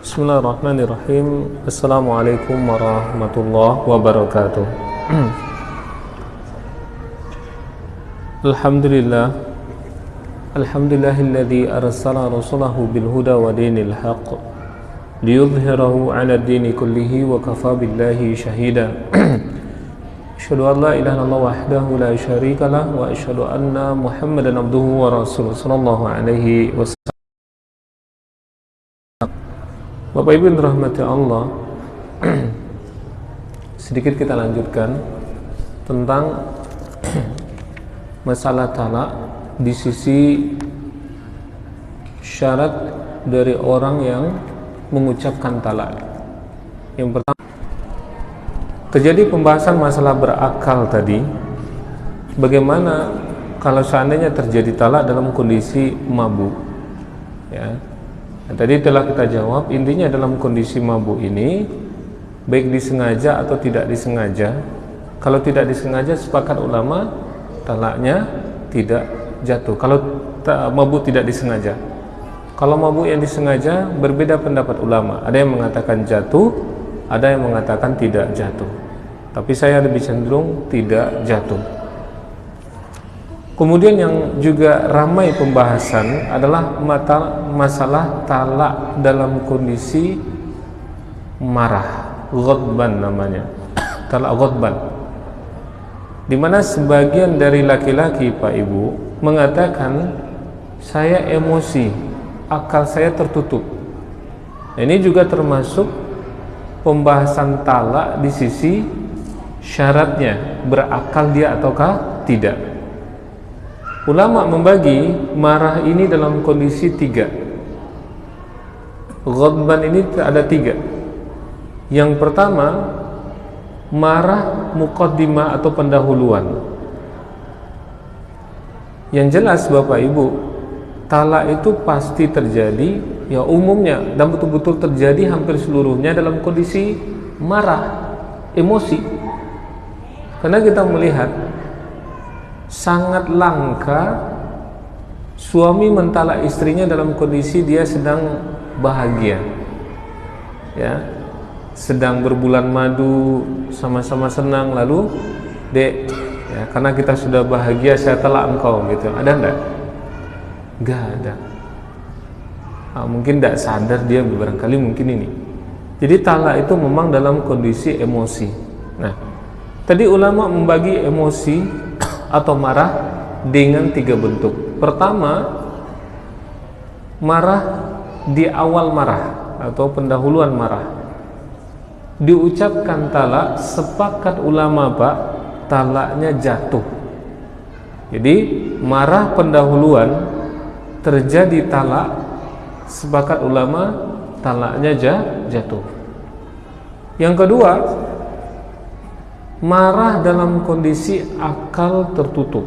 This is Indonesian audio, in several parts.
Bismillahirrahmanirrahim. Assalamualaikum warahmatullahi wabarakatuh. Alhamdulillah. Alhamdulillahilladzi arsala rasulahu bil huda wa dinil haqq liyudhhirahu 'ala ad-dini kullihi wa kafa billahi shahida. Asyhadu an la ilaha illallah wahdahu la syarika lah wa asyhadu anna Muhammadan abduhu wa rasuluhu sallallahu alaihi wasallam. Bapak Ibu yang dirahmati Allah, sedikit kita lanjutkan tentang masalah talak di sisi syarat dari orang yang mengucapkan talak. Yang pertama, terjadi pembahasan masalah berakal tadi. Bagaimana kalau seandainya terjadi talak dalam kondisi mabuk, ya. Nah, tadi telah kita jawab, intinya dalam kondisi mabuk ini baik disengaja atau tidak disengaja. Kalau tidak disengaja, sepakat ulama talaknya tidak jatuh. Kalau mabuk tidak disengaja. Kalau mabuk yang disengaja, berbeda pendapat ulama. Ada yang mengatakan jatuh, ada yang mengatakan tidak jatuh. Tapi saya lebih cenderung tidak jatuh. Kemudian yang juga ramai pembahasan adalah masalah talak dalam kondisi marah, ghadban namanya, talak ghadban, di mana sebagian dari laki-laki, Pak Ibu, mengatakan saya emosi, akal saya tertutup. Nah, ini juga termasuk pembahasan talak di sisi syaratnya, berakal dia ataukah tidak. Ulama membagi marah ini dalam kondisi tiga. Ghadban ini ada tiga. Yang pertama, marah muqaddimah atau pendahuluan. Yang jelas Bapak Ibu, talak itu pasti terjadi, ya umumnya dan betul-betul terjadi hampir seluruhnya dalam kondisi marah, emosi. Karena kita melihat sangat langka suami mentalak istrinya dalam kondisi dia sedang bahagia, ya, sedang berbulan madu, sama-sama senang, lalu dek, ya, karena kita sudah bahagia saya talak engkau, gitu. Ada enggak? Enggak ada. Mungkin tidak sadar dia, barangkali mungkin ini. Jadi talak itu memang dalam kondisi emosi. Nah, tadi ulama membagi emosi atau marah dengan tiga bentuk. Pertama, marah di awal marah atau pendahuluan marah. Diucapkan talak, sepakat ulama Pak, talaknya jatuh. Jadi marah pendahuluan terjadi talak, sepakat ulama talaknya jatuh. Yang kedua, marah dalam kondisi akal tertutup.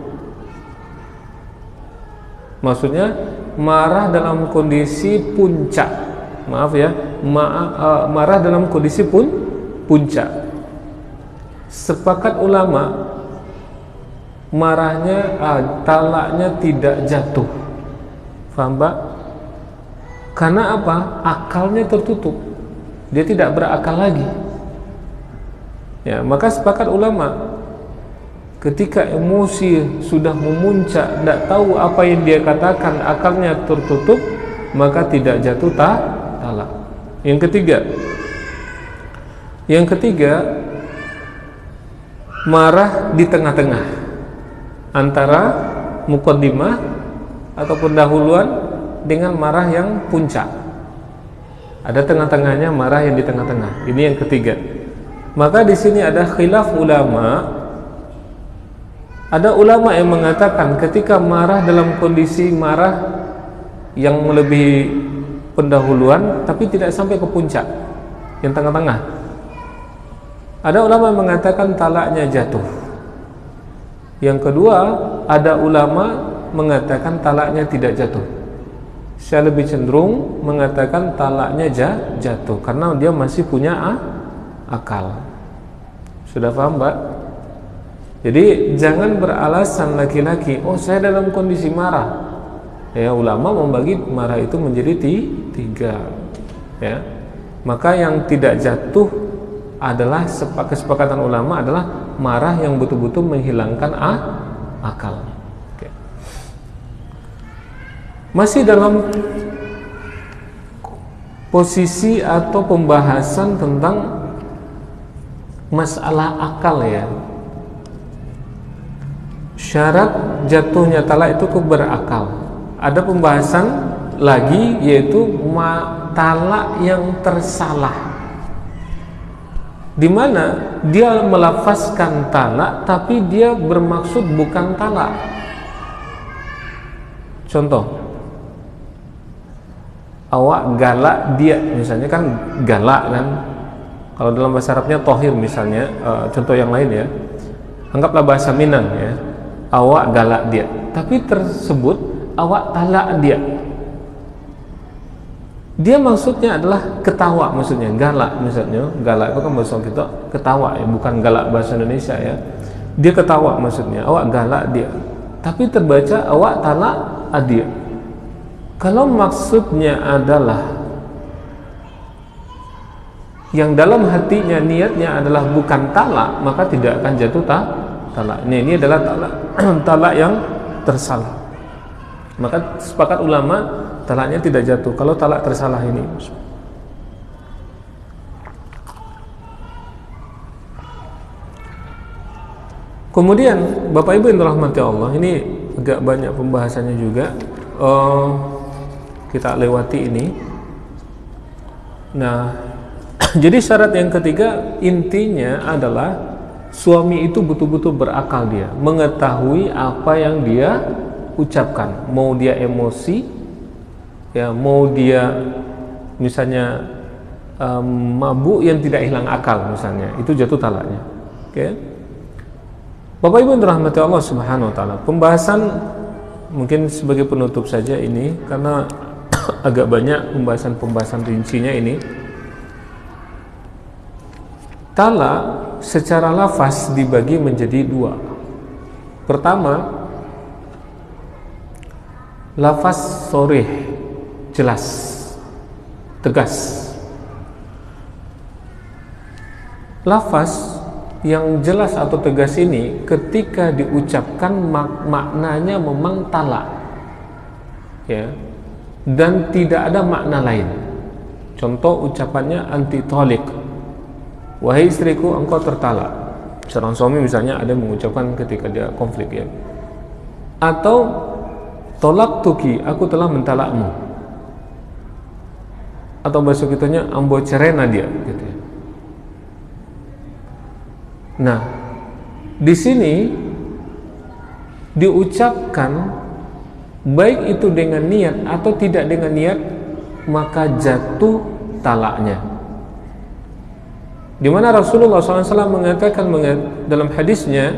Maksudnya marah dalam kondisi puncak. Maaf ya, marah dalam kondisi puncak. Sepakat ulama marahnya talaknya tidak jatuh. Faham Pak? Karena apa? Akalnya tertutup. Dia tidak berakal lagi. Ya, maka sepakat ulama ketika emosi sudah memuncak, tidak tahu apa yang dia katakan, akalnya tertutup, maka tidak jatuh talak. Yang ketiga, marah di tengah-tengah antara muqaddimah atau pendahuluan dengan marah yang puncak. Ada tengah-tengahnya, marah yang di tengah-tengah. Ini yang ketiga. Maka di sini ada khilaf ulama. Ada ulama yang mengatakan ketika marah dalam kondisi marah yang melebihi pendahuluan tapi tidak sampai ke puncak, yang tengah-tengah. Ada ulama yang mengatakan talaknya jatuh. Yang kedua, ada ulama mengatakan talaknya tidak jatuh. Saya lebih cenderung mengatakan talaknya jatuh karena dia masih punya akal. Sudah paham Mbak? Jadi jangan beralasan laki-laki, oh saya dalam kondisi marah. Ya, ulama membagi marah itu menjadi tiga. Ya. Maka yang tidak jatuh adalah kesepakatan ulama adalah marah yang betul-betul menghilangkan akal. Oke. Masih dalam posisi atau pembahasan tentang masalah akal ya. Syarat jatuhnya talak itu berakal. Ada pembahasan lagi yaitu talak yang tersalah, di mana dia melafazkan talak tapi dia bermaksud bukan talak. Contoh, awak galak dia, misalnya kan galak kan. Kalau dalam bahasa Arabnya tohir misalnya, contoh yang lain ya. Anggaplah bahasa Minang ya. Awak galak dia, tapi tersebut awak talak dia. Dia maksudnya adalah ketawa, maksudnya galak, misalnya galak itu kan bahasa kita ketawa ya, bukan galak bahasa Indonesia ya. Dia ketawa maksudnya, awak galak dia, tapi terbaca awak talak dia. Kalau maksudnya adalah yang dalam hatinya niatnya adalah bukan talak, maka tidak akan jatuh talak. Ini adalah talak yang tersalah. Maka sepakat ulama talaknya tidak jatuh kalau talak tersalah ini. Kemudian Bapak Ibu yang dirahmati Allah, ini agak banyak pembahasannya juga, kita lewati ini. Nah, jadi syarat yang ketiga intinya adalah suami itu betul-betul berakal, dia mengetahui apa yang dia ucapkan, mau dia emosi ya, mau dia misalnya mabuk yang tidak hilang akal misalnya, itu jatuh talaknya. Oke. Bapak Ibu yang dirahmati Allah Subhanahu wa taala, pembahasan mungkin sebagai penutup saja ini karena agak banyak pembahasan rincinya ini. Talak secara lafaz dibagi menjadi dua. Pertama, lafaz sharih, jelas, tegas. Lafaz yang jelas atau tegas ini ketika diucapkan maknanya memang talak ya, dan tidak ada makna lain. Contoh ucapannya anti talik, wahai istriku engkau tertalak. Seorang suami misalnya ada mengucapkan ketika dia konflik ya, atau tolak tuki, aku telah mentalakmu, atau bahasa kitanya ambo cerena dia gitu ya. Nah, di sini diucapkan baik itu dengan niat atau tidak dengan niat, maka jatuh talaknya. Di mana Rasulullah SAW mengatakan dalam hadisnya,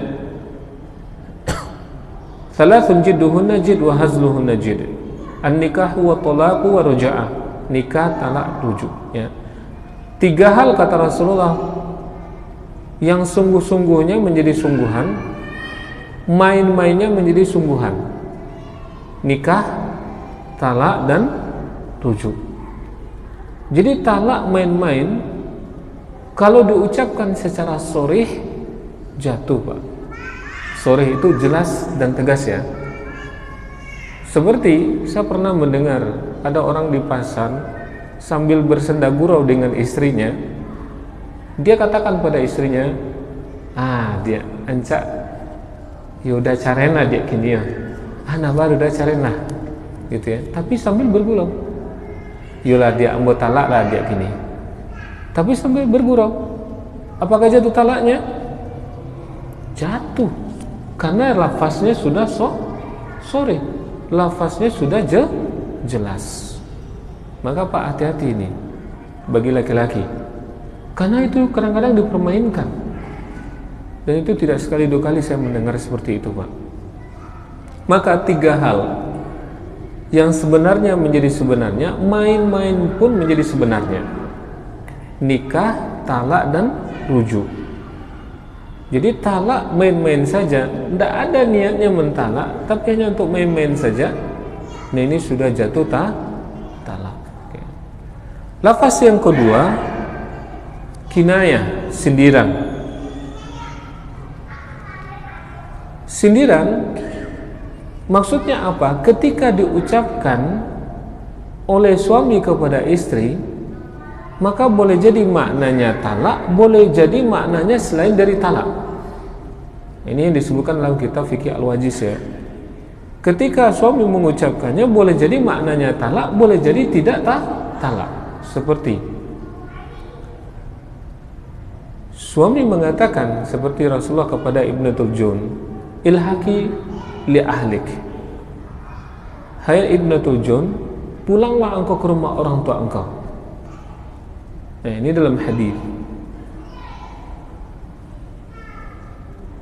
"Thalathun jidduhunna jid wa hazluhunna jid. An-nikahu wa talaqu wa ruja'ah." Nikah, talak, rujuk ya. 3 hal kata Rasulullah yang sungguh-sungguhnya menjadi sungguhan, main-mainnya menjadi sungguhan. Nikah, talak, dan rujuk. Jadi talak main-main kalau diucapkan secara sharih jatuh, Pak. Sharih itu jelas dan tegas ya. Seperti saya pernah mendengar ada orang di pasar sambil bersenda gurau dengan istrinya. Dia katakan pada istrinya, dia ancak yaudah carena dia kini ya, baru udah carena gitu ya, tapi sambil bergurau, yolah dia ambo talak lah dia kini, tapi sambil bergurau. Apakah jatuh talaknya? Jatuh, karena lafaznya sudah sorry, lafaznya sudah jelas. Maka Pak, hati-hati ini bagi laki-laki, karena itu kadang-kadang dipermainkan, dan itu tidak sekali 2 kali saya mendengar seperti itu, Pak. Maka 3 hal yang sebenarnya menjadi sebenarnya, main-main pun menjadi sebenarnya. Nikah, talak, dan rujuk. Jadi talak main-main saja, tidak ada niatnya mentalak, tapi hanya untuk main-main saja. Nah, ini sudah jatuh talak. Lafaz yang kedua, kinayah, sindiran. Sindiran maksudnya apa? Ketika diucapkan oleh suami kepada istri, maka boleh jadi maknanya talak, boleh jadi maknanya selain dari talak. Ini yang disebutkan dalam kitab Fikih Al-Wajiz ya. Ketika suami mengucapkannya, boleh jadi maknanya talak, boleh jadi tidak talak. Seperti suami mengatakan seperti Rasulullah kepada Ibnatul Jun, ilhaqi li ahlik, hai Ibnatul Jun, pulanglah engkau ke rumah orang tua engkau. Nah, ini dalam hadis.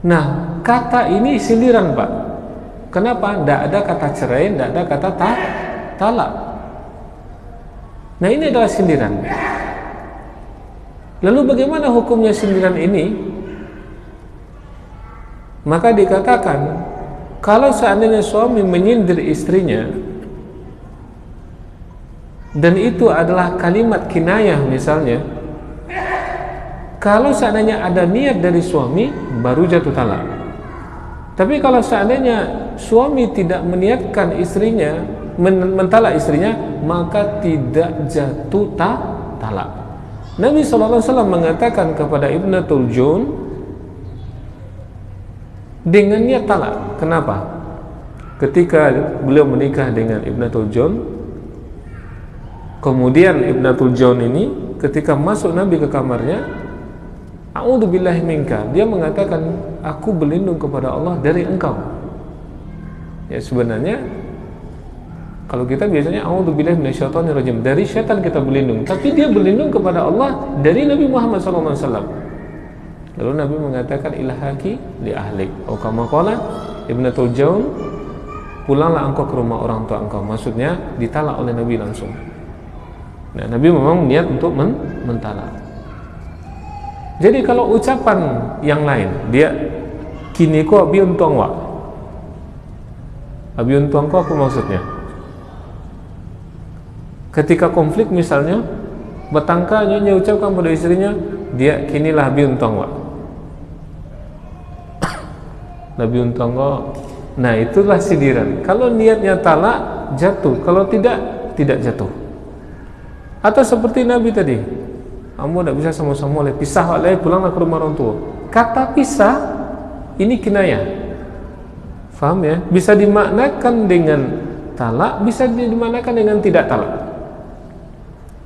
Nah, kata ini sindiran, Pak. Kenapa? Tidak ada kata cerai, tidak ada kata talak. Nah, ini adalah sindiran. Lalu bagaimana hukumnya sindiran ini? Maka dikatakan, kalau seandainya suami menyindir istrinya dan itu adalah kalimat kinayah misalnya, kalau seandainya ada niat dari suami, baru jatuh talak. Tapi kalau seandainya suami tidak meniatkan istrinya, mentalak istrinya, maka tidak jatuh talak. Nabi SAW mengatakan kepada Ibnatul Jun dengan niat talak. Kenapa? Ketika beliau menikah dengan Ibnatul Jun, kemudian Ibnatul Jun ini ketika masuk Nabi ke kamarnya, a'udzubillahi minka, dia mengatakan, aku berlindung kepada Allah dari engkau. Ya, sebenarnya kalau kita biasanya a'udzubillahi minasyaitonirrajim, dari syaitan kita berlindung, tapi dia berlindung kepada Allah dari Nabi Muhammad SAW. Lalu Nabi mengatakan, ilhaqi li ahlik, atau kama qala Ibnatul Jaun, pulanglah engkau ke rumah orang tua engkau. Maksudnya ditalak oleh Nabi langsung. Nah, Nabi memang niat untuk mentalak. Jadi kalau ucapan yang lain, dia kini ko abiun tuangwa, abiun tuangko apa maksudnya? Ketika konflik misalnya, bertangka nyonya ucapkan pada istrinya, dia kinilah abiun tuangwa, abiun tuangko. Nah, itulah sindiran. Kalau niatnya talak, jatuh. Kalau tidak jatuh. Atau seperti Nabi tadi, kamu tidak bisa sama-sama oleh pisah oleh pulanglah ke rumah orang tua. Kata pisah ini kinayah, faham ya? Bisa dimaknakan dengan talak, bisa dimaknakan dengan tidak talak.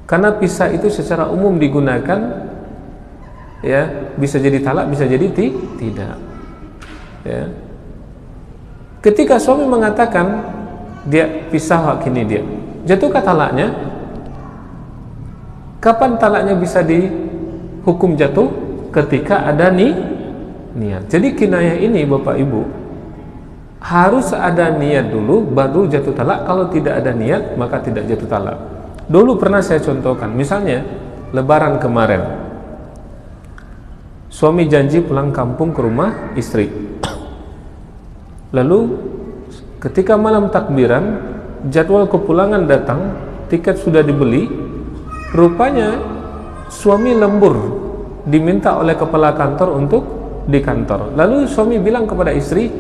Karena pisah itu secara umum digunakan, ya, bisa jadi talak, bisa jadi tidak. Ya. Ketika suami mengatakan dia pisah hak ini, dia jatuhkah talaknya? Kapan talaknya bisa dihukum jatuh? Ketika ada niat. Jadi kinayah ini Bapak Ibu harus ada niat dulu baru jatuh talak. Kalau tidak ada niat maka tidak jatuh talak. Dulu pernah saya contohkan, misalnya Lebaran kemarin, suami janji pulang kampung ke rumah istri. Lalu ketika malam takbiran, jadwal kepulangan datang, tiket sudah dibeli. Rupanya suami lembur, diminta oleh kepala kantor untuk di kantor. Lalu suami bilang kepada istri,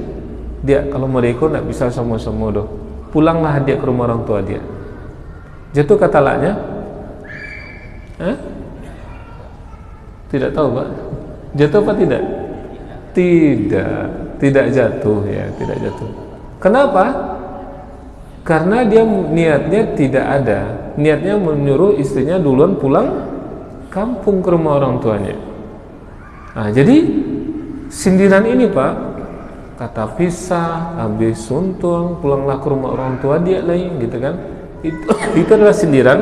dia kalau mau ikut tidak bisa sama-sama doh, pulanglah dia ke rumah orang tua dia. Jatuh kata talaknya? Tidak tahu Pak. Jatuh apa tidak? Tidak jatuh ya, tidak jatuh. Kenapa? Karena dia niatnya tidak ada. Niatnya menyuruh istrinya duluan pulang kampung ke rumah orang tuanya. Nah, jadi sindiran ini Pak, kata pisah, habis suntung, pulanglah ke rumah orang tua dia lagi, gitu kan? Itu adalah sindiran.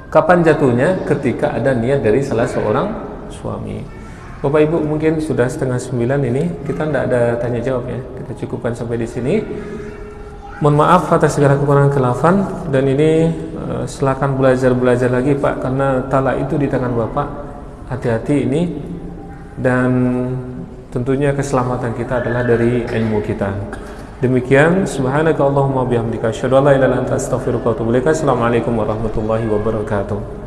Kapan jatuhnya? Ketika ada niat dari salah seorang suami. Bapak Ibu, mungkin sudah 8:30 ini, kita tidak ada tanya jawab ya. Kita cukupkan sampai di sini. Mohon maaf atas segala kekurangan kelafan, dan ini silakan belajar lagi Pak, karena talak itu di tangan Bapak. Hati-hati ini, dan tentunya keselamatan kita adalah dari ilmu kita. Demikian, subhanakallahumma bihamdika asyhadu an la ilaha illa anta astaghfiruka wa atubu ilaik. Assalamualaikum warahmatullahi wabarakatuh.